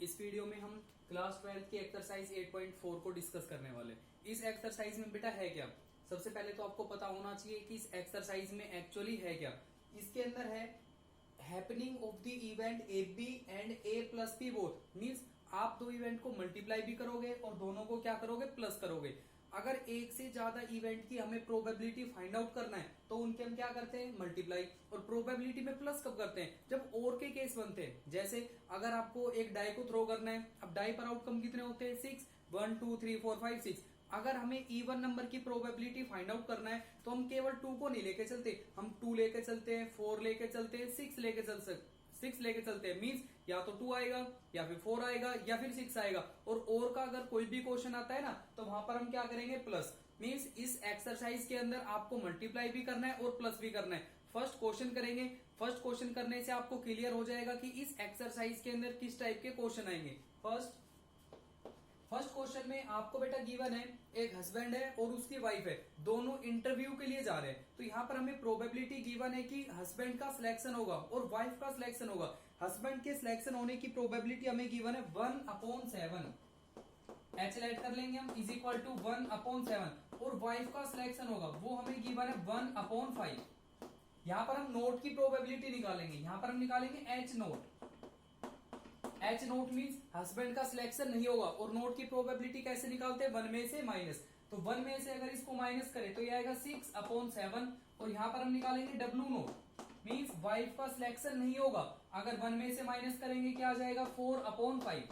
इस वीडियो में हम क्लास 12 की एक्सरसाइज 8.4 को डिस्कस करने वाले। इस एक्सरसाइज में बेटा है क्या, सबसे पहले तो आपको पता होना चाहिए कि इस एक्सरसाइज में एक्चुअली है क्या। इसके अंदर है happening of the event A B and A plus B both, means आप दो इवेंट को मल्टीप्लाई भी करोगे और दोनों को क्या करोगे, प्लस करोगे। अगर एक से ज्यादा इवेंट की हमें प्रोबेबिलिटी फाइंड आउट करना है तो उनके हम क्या करते हैं, मल्टीप्लाई। और प्रोबेबिलिटी में प्लस कब करते हैं, जब और के केस बनते हैं। जैसे अगर आपको एक डाई को थ्रो करना है, अब डाई पर आउटकम कितने होते हैं, 6, 1 2 3 4 5 6। अगर हमें इवन नंबर की प्रोबेबिलिटी फाइंड आउट करना है तो हम केवल 2 को नहीं लेके चलते, हम 2 लेके चलते हैं, 4 लेके चलते हैं, 6 लेके चलते हैं। मींस या तो 2 आएगा या फिर 4 आएगा या फिर 6 आएगा। और का अगर कोई भी क्वेश्चन आता है ना तो वहां पर हम क्या करेंगे, प्लस। मींस इस एक्सरसाइज के अंदर आपको मल्टीप्लाई भी करना है और प्लस भी करना है। फर्स्ट क्वेश्चन करेंगे, फर्स्ट क्वेश्चन करने से आपको क्लियर हो जाएगा कि इस एक्सरसाइज के अंदर किस टाइप के क्वेश्चन आएंगे। फर्स्ट क्वेश्चन में आपको बेटा गिवन है एक हस्बैंड है और उसकी वाइफ है, दोनों इंटरव्यू के लिए जा रहे हैं। तो यहाँ पर हमें प्रोबेबिलिटी गिवन है कि हस्बैंड का सिलेक्शन होगा और वाइफ का सिलेक्शन होगा। हस्बैंड के सिलेक्शन होने की प्रोबेबिलिटी हमें गिवन है 1/7। एच लेट कर लेंगे हम, इज इक्वल टू 1/7। और वाइफ का सिलेक्शन होगा वो हमें गिवन है 1/5। यहां पर हम नोट की प्रोबेबिलिटी निकालेंगे, यहां पर हम निकालेंगे H note. H note means husband का सिलेक्शन नहीं होगा। और नोट की प्रोबेबिलिटी कैसे निकालते हैं, 1 में से माइनस। तो 1 में से अगर इसको माइनस करें तो ये आएगा 6/7। और यहां पर हम निकालेंगे डब्ल्यू नोट, मीन्स वाइफ का सिलेक्शन नहीं होगा। अगर 1 में से माइनस करेंगे क्या आ जाएगा, 4/5।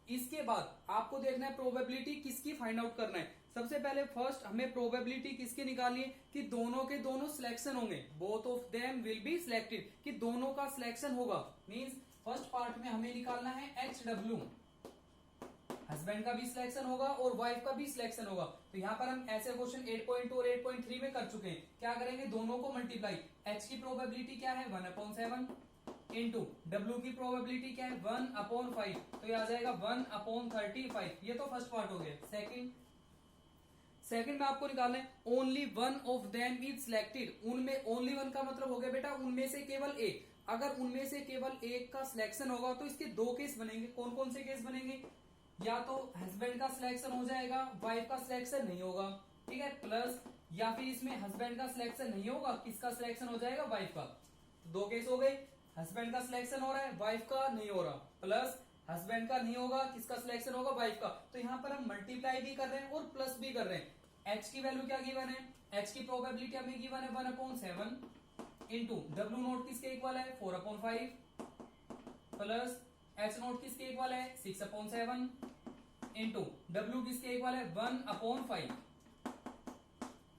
इसके बाद आपको देखना है प्रोबेबिलिटी किसकी फाइंड आउट करना है। सबसे पहले फर्स्ट हमें प्रोबेबिलिटी किसकी निकालनी है कि दोनों के दोनों सिलेक्शन होंगे, both of them will be selected, कि दोनों का सिलेक्शन होगा। मींस फर्स्ट पार्ट में हमें निकालना है HW, हस्बैंड का भी सिलेक्शन होगा और वाइफ का भी सिलेक्शन होगा। तो यहां पर हम ऐसे क्वेश्चन 8.2 और 8.3 में कर चुके हैं। क्या करेंगे, दोनों को मल्टीप्लाई। H की प्रोबेबिलिटी क्या है, 1/7 इंटू W की प्रोबेबिलिटी क्या है, 1/5। तो ये आ जाएगा 1/35। ये तो फर्स्ट पार्ट हो गया। सेकंड में आपको निकालना है only one of them is selected. उनमें ओनली वन का मतलब हो गया बेटा उनमें से केवल एक। अगर उनमें से केवल एक का सिलेक्शन होगा तो इसके दो केस बनेंगे। कौन कौन से केस बनेंगे, या तो हस्बैंड का सिलेक्शन हो जाएगा, वाइफ का सिलेक्शन नहीं होगा, ठीक है, प्लस या फिर इसमें हस्बैंड का सिलेक्शन नहीं होगा, किसका सिलेक्शन हो जाएगा, वाइफ का। तो दो केस हो गए, हस्बैंड का सिलेक्शन हो रहा है, वाइफ का नहीं हो रहा, प्लस हस्बैंड का नहीं होगा, किसका सिलेक्शन होगा, वाइफ का। तो यहां पर हम मल्टीप्लाई भी कर रहे हैं और प्लस भी कर रहे हैं। एच की वैल्यू क्या गिवन है, एच की प्रोबेबिलिटी हमें गिवन है 1/7 इंटू डब्ल्यू नोट किसके इक्वल है, 4/5 प्लस एच नोट किसके इक्वल है, 6/7 इंटू डब्ल्यू किसके इक्वल है, 1/5।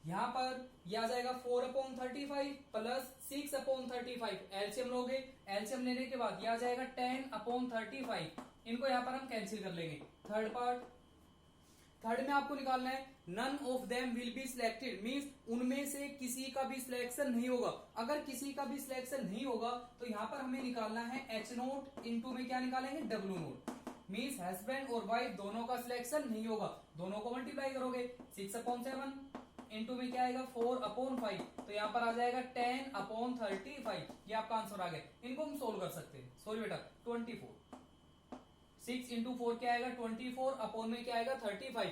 यहां पर यह आ जाएगा 4/35 प्लस 6/35। एलसीएम लोगे, एलसीएम लेने के बाद यह आ जाएगा 10/35। इनको यहां पर हम कैंसिल कर लेंगे। थर्ड में आपको निकालना है none of them will be selected, means उनमें से किसी का भी सिलेक्शन नहीं होगा। अगर किसी का भी सिलेक्शन नहीं होगा तो यहां पर हमें निकालना है एच नोट, इंटू में क्या निकालेंगे, डब्ल्यू नोट। मींस हस्बैंड और वाइफ दोनों का सिलेक्शन नहीं होगा, दोनों को मल्टीप्लाई करोगे, 6/7 इंटू में क्या आएगा, 4/5। तो यहां पर आ जाएगा 10/35। ये आपका आंसर आ गया। इनको हम सोल्व कर सकते हैं। सॉरी बेटा 24, 6 इंटू 4 क्या आएगा, 24 अपॉन में क्या आएगा, 35।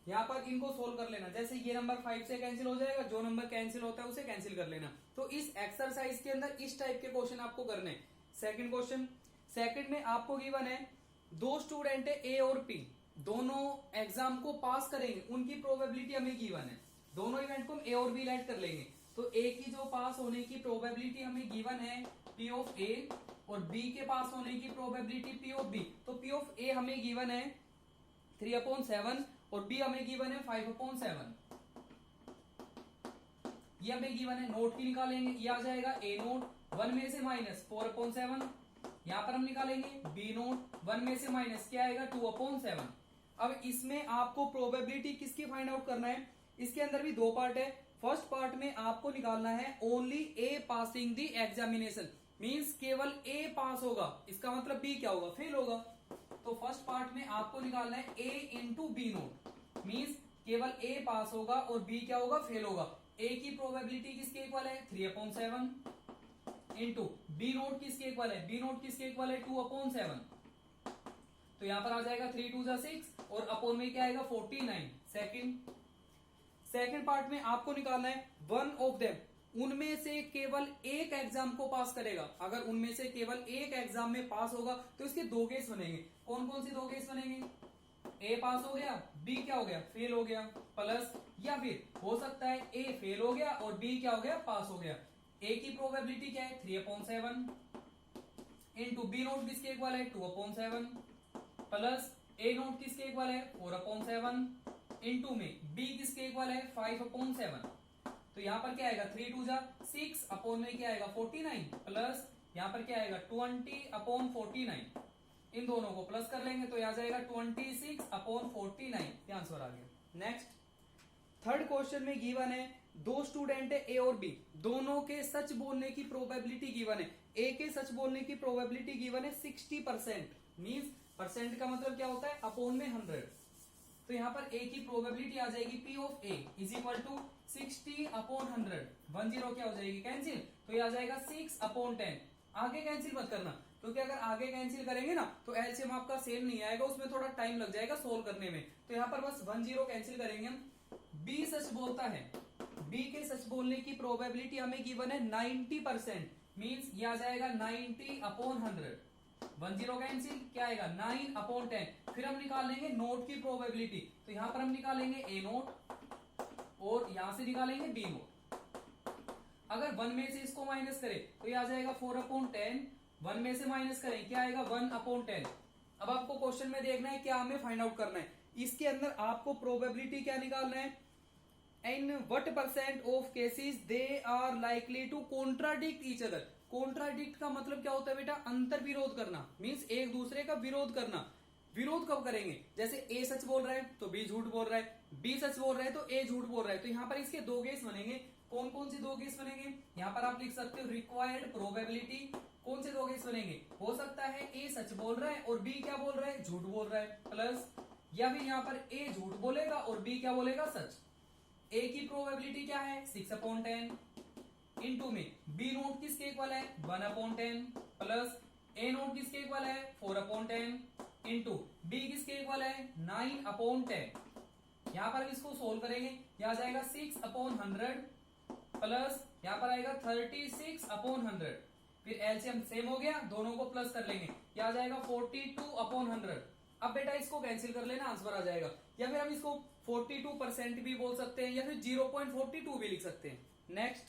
यहां पर इनको सोल्व कर लेना। जैसे ये नंबर 5 से कैंसिल हो जाएगा, जो नंबर कैंसिल होता है उसे कैंसिल कर लेना। तो इस एक्सरसाइज के अंदर इस टाइप के क्वेश्चन आपको करने। सेकंड क्वेश्चन, सेकंड में आपको गिवन है दो स्टूडेंट है ए और पी, दोनों एग्जाम को पास करेंगे, उनकी प्रोबेबिलिटी हमें गिवन है। दोनों इवेंट को हम ए और बी लेट कर लेंगे। तो ए की जो पास होने की प्रोबेबिलिटी हमें गिवन है पी ऑफ ए, और बी के पास होने की प्रोबेबिलिटी पी ऑफ बी। तो पी ऑफ ए हमें गिवन है 3/7 और बी हमें गिवन है 5/7। ये हमें गिवन है, नोट की निकालेंगे, ये आ जाएगा ए नोट, 1 में से माइनस 4/7। यहां पर हम निकालेंगे बी नोट, 1 में से माइनस क्या आएगा, 2/7। अब इसमें आपको प्रोबेबिलिटी किसकी फाइंड आउट करना है। इसके अंदर भी दो पार्ट है। फर्स्ट पार्ट में आपको निकालना है only a passing the examination, means केवल ए पास होगा। इसका मतलब बी क्या होगा, फेल होगा। तो फर्स्ट पार्ट में आपको निकालना है ए इंटू बी नोट, मींस केवल ए पास होगा और बी क्या होगा, फेल होगा। ए की प्रोबेबिलिटी किसके इक्वल है, 3/7 इंटू बी नोट किसके इक्वल है, बी नोट किसके इक्वल है, 2/7। तो यहाँ पर आ जाएगा 3 2 जा 6 और अपोन में क्या आएगा 49। सेकंड पार्ट में आपको निकालना है वन ऑफ देम, उनमें से केवल एक एग्जाम को पास करेगा। अगर उनमें से केवल एक एग्जाम में पास होगा तो इसके दो केस बनेंगे। कौन कौन से दो केस बनेंगे? ए पास हो गया, बी क्या हो गया, फेल हो गया, प्लस या फिर हो सकता है ए फेल हो गया और बी क्या हो गया, पास हो गया। ए की प्रोबेबिलिटी क्या है 3/7 इंटू बी नोट किसके इक्वल है 2/7 प्लस ए नोट किसके इक्वल है 4/7 इंटू में बी किसके इक्वल है 5/7। तो यहाँ पर क्या आएगा 3 2 जा 6 अपॉन में क्या आएगा 49 प्लस यहाँ पर क्या आएगा 20/49। इन दोनों को प्लस कर लेंगे तो आ जाएगा 26/49। आंसर आ गया। नेक्स्ट थर्ड क्वेश्चन में गिवन है दो स्टूडेंट है ए और बी, दोनों के सच बोलने की प्रोबेबिलिटी गिवन है। ए के सच बोलने की प्रोबेबिलिटी गिवन है 60%, मींस परसेंट का मतलब क्या होता है अपॉन में 100। तो यहाँ पर ए की प्रोबेबिलिटी आ जाएगी P of A is equal to 60/100। 10 क्या हो जाएगी कैंसिल, तो ये आ जाएगा 6/10। आगे कैंसिल मत करना, क्योंकि अगर आगे कैंसिल करेंगे ना तो एलसीएम आपका सेम नहीं आएगा, उसमें थोड़ा टाइम लग जाएगा सोल्व करने में। तो यहाँ पर बस 10 कैंसिल करेंगे हम। बी सच बोलता है, बी के सच बोलने की प्रोबेबिलिटी हमें गिवन है 90%, मींस ये आ जाएगा 90/100। 10 कैंसिल क्या आएगा 9/10। फिर हम निकाल लेंगे नोट की प्रोबेबिलिटी, तो यहां पर हम निकालेंगे ए नोट और यहां से निकालेंगे बी नोट। अगर 1 में से इसको माइनस करें तो ये आ जाएगा 4/10। 1 में से माइनस करें क्या आएगा 1/10। अब आपको क्वेश्चन में देखना है क्या हमें फाइंड आउट करना है। इसके अंदर आपको प्रोबेबिलिटी क्या निकालना है, in what percent of cases they are likely to contradict each other. Contradict का मतलब क्या होता है बेटा, अंतर विरोध करना, मींस एक दूसरे का विरोध करना। विरोध कब करेंगे, जैसे ए सच बोल रहा है तो बी झूठ बोल रहा है, बी सच बोल रहा है तो ए झूठ बोल रहा है। तो यहाँ पर इसके दो केस बनेंगे। कौन कौन से दो केस बनेंगे, यहाँ पर आप लिख सकते हो रिक्वायर्ड प्रोबेबिलिटी। कौन से दो केस बनेंगे, हो सकता है ए सच बोल रहा है और बी क्या बोल रहा है, झूठ बोल रहा है, प्लस या फिर यहाँ पर ए झूठ बोलेगा और बी क्या बोलेगा, सच। ए की प्रोबेबिलिटी क्या है 6/10 इंटू में बी नोट किसके इक्वल है 1/10 प्लस ए नोट किसके इक्वल है 4/10 इंटू बी किसके इक्वल है 9/10। यहां पर इसको सोल्व करेंगे, यहां जाएगा 6/100 प्लस यहां पर आएगा 36/100। फिर एलसीएम सेम हो गया, दोनों को प्लस कर लेंगे, यहां जाएगा 42/100। अब बेटा इसको कैंसिल कर लेना, आंसर आ जाएगा। या फिर हम इसको 42% भी बोल सकते हैं या फिर 0.42 भी लिख सकते हैं। नेक्स्ट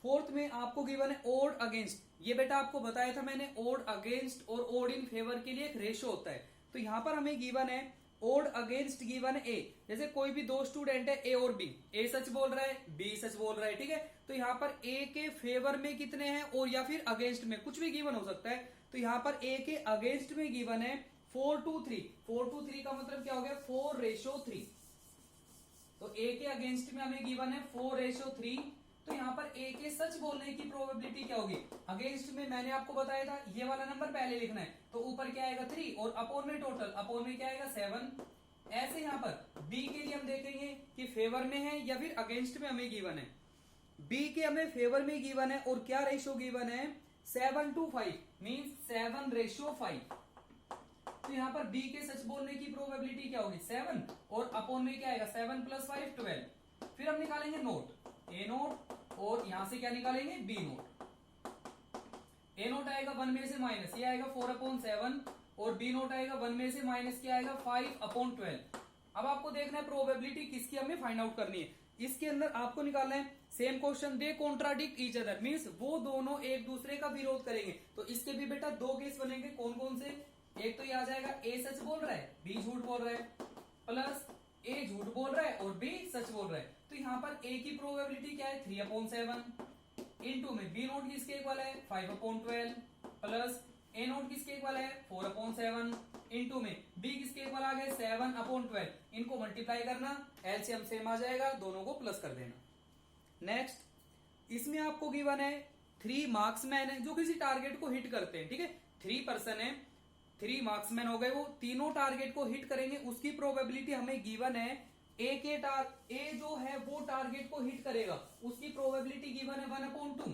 फोर्थ में आपको गिवन है ओड अगेंस्ट। ये बेटा आपको बताया था मैंने, ओड अगेंस्ट और ओड इन फेवर के लिए एक रेशो होता है। तो यहां पर हमें गिवन है ओड अगेंस्ट गिवन है ए। जैसे कोई भी दो स्टूडेंट है ए और बी, ए सच बोल रहा है बी सच बोल रहा है, ठीक है। तो यहाँ पर ए के फेवर में कितने हैं और या फिर अगेंस्ट में कुछ भी गिवन हो सकता है। तो यहाँ पर ए के अगेंस्ट में गिवन है 4:3। 4:3 का मतलब क्या हो गया 4:3। तो ए के अगेंस्ट में हमें गिवन है 4:3। तो यहाँ पर ए के सच बोलने की प्रोबेबिलिटी क्या होगी, अगेंस्ट में मैंने आपको बताया था ये वाला नंबर पहले लिखना है, तो ऊपर क्या आएगा 3 और अपॉन में टोटल, अपॉन में क्या आएगा 7। ऐसे यहाँ पर बी के लिए हम देखेंगे कि फेवर में है या फिर अगेंस्ट में हमें गिवन है। बी के हमें फेवर में गिवन है और क्या रेशियो गिवन है 7:5, मींस 7:5। तो यहाँ पर बी के सच बोलने की प्रोबेबिलिटी क्या होगी 7 और अपॉन में क्या आएगा 7 + 5 12। फिर हम निकालेंगे नोट, ए नोट और यहां से क्या निकालेंगे बी नोट। ए नोट आएगा 1 में से माइनस, ये आएगा 4/7 और बी नोट आएगा 1 में से माइनस क्या आएगा 5/12। अब आपको देखना है प्रोबेबिलिटी किसकी हमें फाइंड आउट करनी है। इसके अंदर आपको निकालना है सेम क्वेश्चन, दे कॉन्ट्राडिक्ट ईच अदर, मींस वो दोनों एक दूसरे का विरोध करेंगे। तो इसके भी बेटा दो केस बनेंगे। कौन कौन से, एक तो ये आ जाएगा ए सच बोल रहा है बी झूठ बोल रहा है, प्लस ए झूठ बोल रहा है और बी सच बोल रहा है। तो यहाँ पर ए की प्रोबेबिलिटी क्या है 3/7 इंटू में बी नोट किसके इक्वल है 5/12 प्लस ए नोट किसके इक्वल है 4/7 इंटू में बी किसके इक्वल आ गए 7/12। इनको मल्टीप्लाई करना, एलसीएम सेम आ जाएगा, दोनों को प्लस कर देना। नेक्स्ट इसमें आपको गिवन है 3 मार्क्समैन है जो किसी टारगेट को हिट करते हैं, ठीक है। 3 पर्सन है, 3 मार्क्समैन हो गए, वो तीनों टारगेट को हिट करेंगे। उसकी प्रोबेबिलिटी हमें गिवन है ए जो है वो टारगेट को हिट करेगा, उसकी प्रोबेबिलिटी गिवन है 1/2।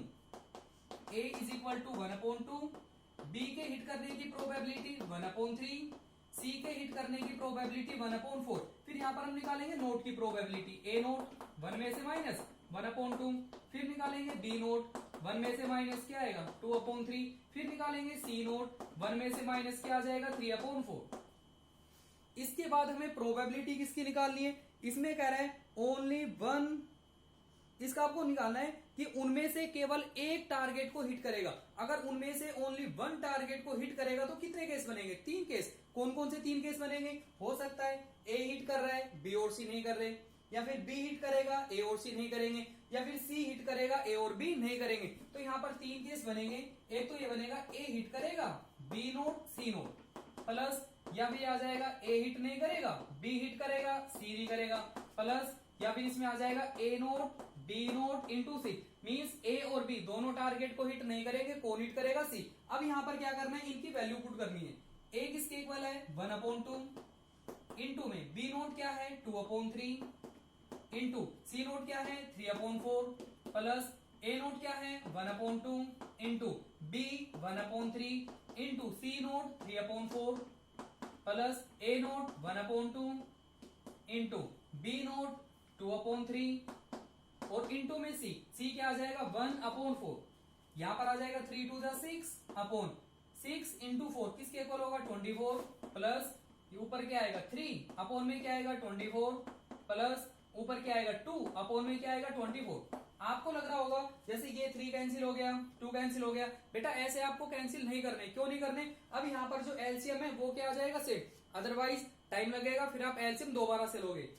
ए इज इक्वल टू 1/2, बी के हिट करने की प्रोबेबिलिटी 1/3, सी के हिट करने की प्रोबेबिलिटी 1/4। फिर यहां पर हम निकालेंगे नोट की प्रोबेबिलिटी, ए नोट 1 में से माइनस 1/2, फिर निकालेंगे बी नोट 1 में से माइनस क्या आएगा 2/3, फिर निकालेंगे सी नोट 1 में से माइनस क्या आ जाएगा 3/4। इसके बाद हमें प्रोबेबिलिटी किसकी निकालनी है, इसमें कह रहा है ओनली वन, इसका आपको निकालना है कि उनमें से केवल एक टारगेट को हिट करेगा। अगर उनमें से ओनली वन टारगेट को हिट करेगा तो कितने केस बनेंगे, 3 केस। कौन कौन से 3 केस बनेंगे, हो सकता है ए हिट कर रहा है, बी और सी नहीं कर रहे, या फिर बी हिट करेगा, ए और सी नहीं करेंगे, या फिर सी हिट करेगा, ए और बी नहीं करेंगे। तो यहां पर 3 केस बनेंगे। एक तो ये बनेगा ए हिट करेगा, बी नोट सी नोट, प्लस या फिर आ जाएगा ए हिट नहीं करेगा, बी हिट करेगा, सी नहीं करेगा, प्लस या फिर इसमें आ जाएगा ए नोट बी नोट इंटू सी, मीन्स ए और बी दोनों टारगेट को हिट नहीं करेंगे, कौन हिट करेगा, सी। अब यहां पर क्या करना है, इनकी वैल्यू पुट करनी है। ए किसके इक्वल है 1/2, इंटू में बी नोट क्या है 2/3, इंटू सी नोट क्या है 3/4, प्लस ए नोट क्या है 1/2, इंटू बी 1/3, इंटू सी नोट 3/4, प्लस ए नोट 1/2, इंटू बी नोट 2/3, और इंटू में सी क्या आ जाएगा 1/4, यहां पर आ जाएगा 3 2 6/6 इंटू 4 किसके इक्वल होगा 24, प्लस ऊपर क्या आएगा 3 अपॉन में क्या आएगा 24, प्लस ऊपर क्या आएगा 2 अपॉन में क्या आएगा 24। आपको लग रहा होगा जैसे ये 3 कैंसिल हो गया, 2 कैंसिल हो गया, बेटा ऐसे आपको कैंसिल नहीं करने। क्यों नहीं करने, अब यहाँ पर जो एलसीएम है वो क्या आ जाएगा सेट, अदरवाइज टाइम लगेगा, फिर आप एलसीएम दोबारा से लोगे।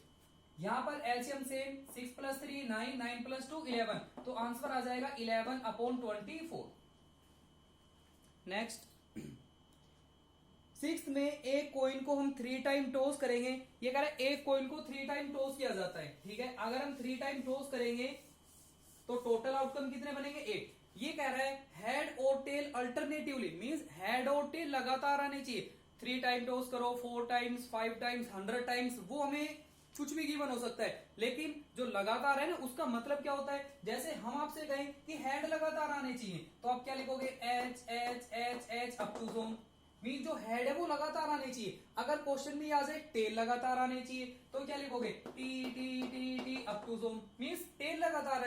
यहां पर एलसीएम से 6 + 3 9, 9 + 2 11, तो आंसर आ जाएगा 11/24। नेक्स्ट 6th में एक कॉइन को हम 3 टाइम टॉस करेंगे। ये कह रहा है एक कॉइन को 3 टाइम टॉस किया जाता है, ठीक है। अगर हम 3 टाइम टॉस करेंगे तो टोटल आउटकम कितने बनेंगे 8। ये कह रहा है हेड और टेल अल्टरनेटिवली, मींस हेड और टेल लगातार आने चाहिए। 3 टाइम टॉस करो, 4 टाइम्स, 5 टाइम्स, 100 टाइम्स, वो हमें कुछ भी गिवन हो सकता है, लेकिन जो लगातार है ना उसका मतलब क्या होता है, जैसे हम आपसे कहें कि हेड लगातार आने चाहिए तो आप क्या लिखोगे H H H H up to zone, mean जो हेड है वो लगातार आने चाहिए। अगर क्वेश्चन में आ जाए टेल लगातार आने चाहिए तो क्या लिखोगे T T T T up to zone, means tail लगातार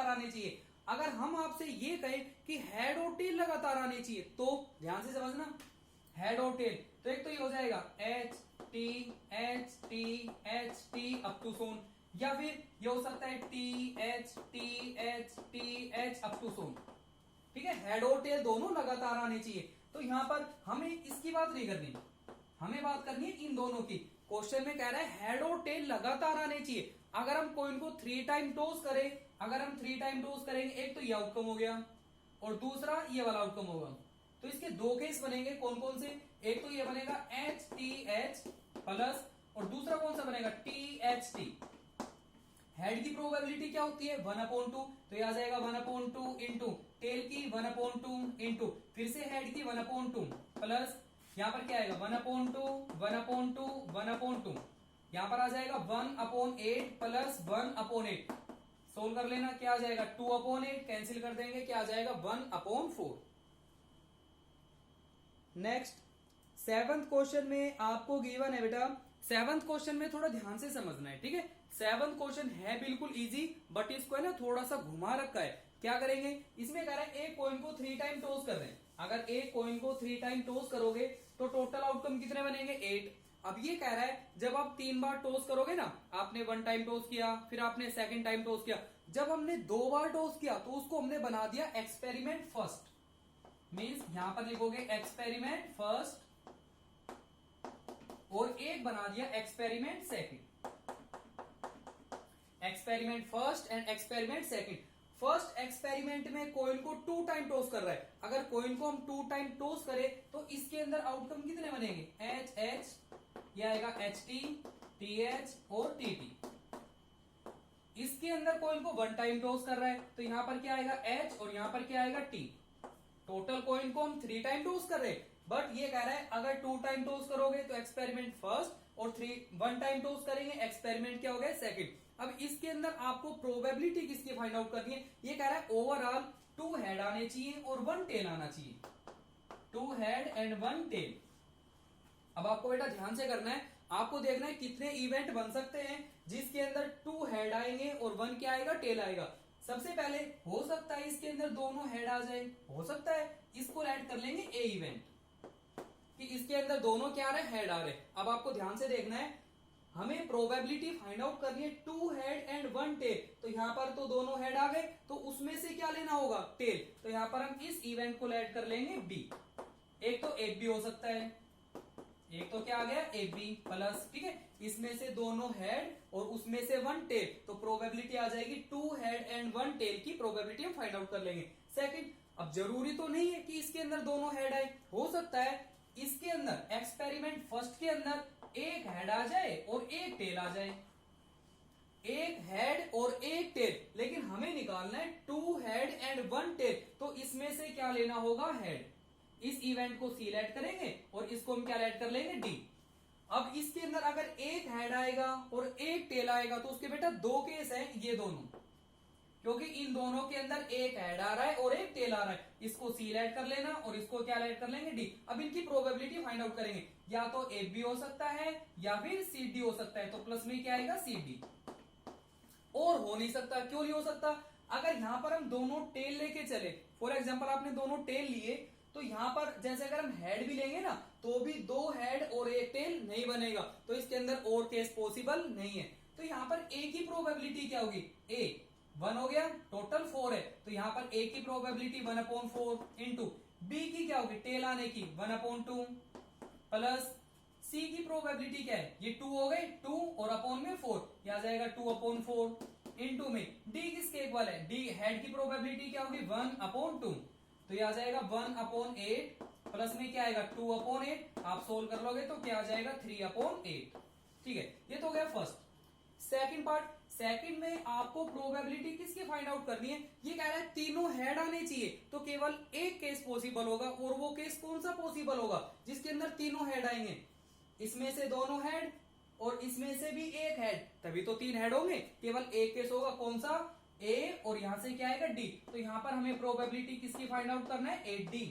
आने चाहिए। अगर हम आपसे ये कहें कि हेड और टेल लगातार आने चाहिए तो ध्यान से समझना, हेड और टेल, तो एक तो ये हो जाएगा H T H T up to सोन, या फिर ये हो सकता है टी एच अप टू सोन, ठीक है। हेड और टेल दोनों लगातार आने चाहिए। तो यहां पर हमें इसकी बात नहीं करनी, हमें बात करनी है इन दोनों की। क्वेश्चन में कह रहा है हेड और टेल लगातार आने चाहिए। अगर हम कॉइन को 3 टाइम टॉस करें, अगर हम 3 टाइम टॉस करेंगे, एक तो ये आउटकम हो गया और दूसरा ये वाला आउटकम होगा। तो इसके 2 केस बनेंगे, कौन कौन से, एक तो ये बनेगा एच टी एच प्लस, और दूसरा कौन सा बनेगा टी एच टी। हेड की प्रोबेबिलिटी क्या होती है 1/2, तो ये आ जाएगा 1/2 इंटू टेल की 1/2 इंटू फिर से हेड की 1/2 प्लस यहां पर क्या आएगा 1/2 यहां पर आ जाएगा 1/8 प्लस 1/8। सोल्व कर लेना, क्या आ जाएगा 2/8, कैंसिल कर देंगे, क्या आ जाएगा 1/4। नेक्स्ट 7th क्वेश्चन में आपको गिवन है बेटा, 7th क्वेश्चन में थोड़ा ध्यान से समझना है, ठीक है। 7th क्वेश्चन है बिल्कुल इजी, बट इसको है ना थोड़ा सा घुमा रखा है। क्या करेंगे, इसमें कह रहा है एक कॉइन को 3 टाइम टॉस कर रहे हैं। अगर एक कॉइन को 3 टाइम टॉस करोगे तो टोटल आउटकम कितने बनेंगे 8। अब ये कह रहा है जब आप 3 बार टॉस करोगे ना, आपने 1 टाइम टॉस किया, फिर आपने 2nd टाइम टॉस किया, जब हमने 2 बार टॉस किया तो उसको हमने बना दिया एक्सपेरिमेंट फर्स्ट, मीन्स यहां पर लिखोगे एक्सपेरिमेंट फर्स्ट, और एक बना दिया experiment second. Experiment first and experiment second. First experiment में कॉइन को 2 टाइम टॉस कर रहा है। अगर कॉइन को हम 2 टाइम टॉस करें तो इसके अंदर आउटकम कितने बनेंगे एच एच, ये आएगा एच टी एच और टी टी। इसके अंदर कॉइन को 1 टाइम टॉस कर रहा है तो यहां पर क्या आएगा एच और यहां पर क्या आएगा टी। टोटल कॉइन को हम 3 टाइम टॉस कर रहे हैं, बट ये कह रहा है अगर 2 टाइम टॉस करोगे तो एक्सपेरिमेंट फर्स्ट, और 1 टाइम टॉस करेंगे एक्सपेरिमेंट क्या हो गया सेकंड। अब इसके अंदर आपको प्रोबेबिलिटी किसकी फाइंड आउट करनी है। ये कह रहा है ओवरऑल 2 हेड आने चाहिए और 1 टेल आना चाहिए। 2 हेड एंड 1 टेल। अब आपको बेटा ध्यान से करना है, आपको देखना है कितने इवेंट बन सकते हैं जिसके अंदर 2 हेड आएंगे और 1 क्या आएगा, टेल आएगा। सबसे पहले हो सकता है इसके अंदर दोनों हेड आ जाए, हो सकता है इसको ऐड कर लेंगे ए इवेंट कि इसके अंदर दोनों क्या आ रहे, हेड आ रहे। अब आपको ध्यान से देखना है, हमें प्रोबेबिलिटी फाइंड आउट करनी है 2 हेड एंड 1 टेल। तो यहां पर तो दोनों हेड आ गए, तो उसमें से क्या लेना होगा, टेल। तो यहां पर हम इस इवेंट को ऐड कर लेंगे बी। एक तो एक भी हो सकता है, एक तो क्या आ गया, ए बी प्लस, ठीक है, इसमें से दोनों हेड और उसमें से 1 टेल, तो प्रोबेबिलिटी आ जाएगी 2 हेड एंड 1 टेल की प्रोबेबिलिटी हम फाइंड आउट कर लेंगे। सेकंड, अब जरूरी तो नहीं है कि इसके अंदर दोनों हेड आए, हो सकता है इसके अंदर एक्सपेरिमेंट फर्स्ट के अंदर एक हेड आ जाए और एक टेल आ जाए, एक हेड और एक टेल, लेकिन हमें निकालना है 2 हेड एंड 1 टेल। तो इसमें से क्या लेना होगा, हेड। इस इवेंट को सी ऐड करेंगे और इसको हम क्या ऐड कर लेंगे, डी। अब इसके अंदर अगर एक हेड आएगा और एक टेल आएगा तो उसके बेटा 2 केस है, ये दोनों, क्योंकि इन दोनों के अंदर एक हेड आ रहा है और एक टेल आ रहा है। इसको सी ऐड कर लेना और इसको क्या ऐड कर लेंगे, डी। अब इनकी प्रोबेबिलिटी फाइंड आउट करेंगे, या तो ए बी हो सकता है या फिर सी डी हो सकता है। तो प्लस में क्या आएगा, सी डी। और हो नहीं सकता, क्यों नहीं हो सकता, अगर यहां पर हम दोनों टेल लेके चले, फॉर एग्जाम्पल आपने दोनों टेल लिए, तो यहां पर जैसे अगर हम हेड भी लेंगे ना, तो भी 2 हेड और एक टेल नहीं बनेगा, तो इसके अंदर और केस पॉसिबल नहीं है। तो यहां पर ए की प्रोबेबिलिटी क्या होगी, ए 1 हो गया, टोटल 4 है, तो यहां पर ए की प्रोबेबिलिटी 1/4 इंटू बी की क्या होगी, टेल आने की 1/2 प्लस सी की प्रोबेबिलिटी क्या है, ये 2 हो गए, 2 और अपॉन में 4, यह आ जाएगा 2/4 इंटू में डी किसके इक्वल है, डी हेड की प्रोबेबिलिटी क्या होगी 1/2, तो ये आ जाएगा 1/8 प्लस में क्या आएगा 2/8। आप सोल्व कर लोगे तो क्या आ जाएगा 3/8। ठीक है, ये तो हो गया फर्स्ट। सेकंड पार्ट, सेकंड में आपको प्रोबेबिलिटी किसकी फाइंड आउट करनी है, ये कह रहा है तीनों हेड आने चाहिए, तो केवल एक केस पॉसिबल होगा, और वो केस कौन सा पॉसिबल होगा, जिसके अंदर तीनों हेड आएंगे, इसमें से दोनों हेड और इसमें से भी एक हेड, तभी तो 3 हेड होंगे। केवल एक केस होगा, कौन सा, ए, और यहां से क्या आएगा, डी। तो यहां पर हमें प्रोबेबिलिटी किसकी फाइंड आउट करना है, ए डी।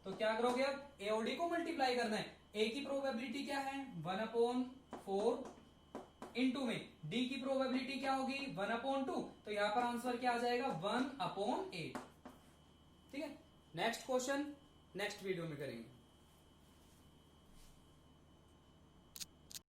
तो क्या करोगे, अब ए और डी को मल्टीप्लाई करना है। ए की प्रोबेबिलिटी क्या है 1/4 इंटू में डी की प्रोबेबिलिटी क्या होगी 1/2, तो यहां पर आंसर क्या आ जाएगा 1/8। ठीक है, नेक्स्ट क्वेश्चन नेक्स्ट वीडियो में करेंगे।